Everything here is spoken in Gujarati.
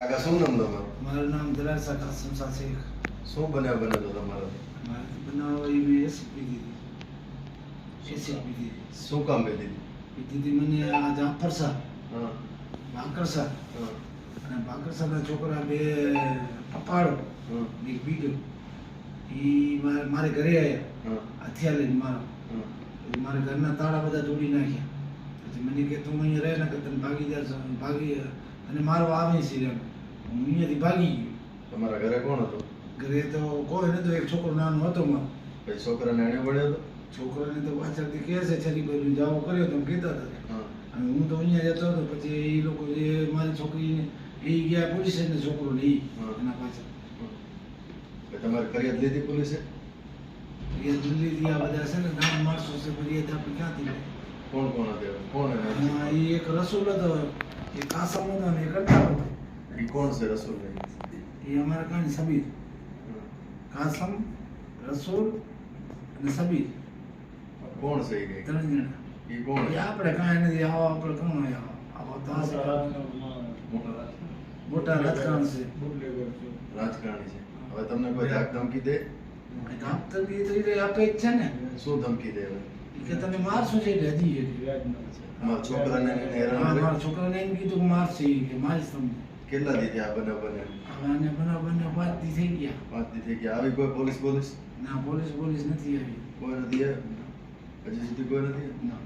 કાકા શું નામ તમારું? મારું નામ દલાલ સાકા સમસા શેખ. શું બનાવ બન્યો તો તમારો? મારે બનાવવા એ મેં એસી પીધી હતી. એસી પીધી હતી. શું કામ પીધી? પીધી હતી મને આ જાફર શાહ, હા ભાકર શાહ હા અને ભાકર શાહના છોકરા બે પપાડો હા એક બીજો એ મારે ઘરે આવ્યા હા હથિયાર લઈને મારો. હા પછી મારા ઘરના તાળા બધા તોડી નાખ્યા. પછી મને કે તું અહીંયા રહે ને કે તને ભાગી અને મારો આવે છે એમ. હું અહીંયાથી ભાગી ગયો. તમારા ઘરે કોણ હતું? ઘરે તો કોઈ નતો, એક છોકરો નાનો હતો મારો. પછી છોકરાને એણે પડ્યો હતો? છોકરાને તો પાછળથી કહે છે છરી બાજુ જાવો કર્યો તો કહેતા હતા. હા અને હું તો અહીંયા જતો હતો. પછી એ લોકો જે મારી છોકરીને એ ગયા પોલીસ સ્ટેશન, છોકરો ને હા. એના પાછળ પછી તમારે ફરિયાદ લીધી પોલીસે? એ દિલ્હીથી આ બધા છે ને નામ માણસો છે, ફરિયાદ આપણે ક્યાંથી લે? કોણ કોણ હતા? કોણ એમાં એ એક રસૂલ હતો, એક કાસમ હતો અને એક અડ્ડા હતો. એ કોણ છે રસૂલ? એ અમારા કાંઈ સબીર, કાસમ, રસૂલ અને સબીર, કોણ છે એ? ત્રણ જણા. એ કોણ? એ આપણે કાંઈ નથી, આવો આપણે કોણ હોય? આવો તો આ છે. મોટા રાજકારણ છે. રાજકારણી છે. હવે તમને કોઈ ધાક ધમકી દે? આપતો બી તો એ આપે જ છે ને. શું ધમકી દે? હવે કે તને મારશું છે એટલે હજી અમારા છોકરાને એને હેરાન કરે? મારા છોકરાને એમ કીધું કે મારશે ઈ, કે મારીશ તમને. કેટલા દી થયા આ બનાવ બને? હવે આને બનાવ 5 દી થઈ ગયા. 5 દી થઈ ગયા. આવી કોઈ પોલીસ ના, પોલીસ નથી આવી. કોઈ નથી આવ્યું? હજી સુધી કોઈ નથી આવ્યું? ના.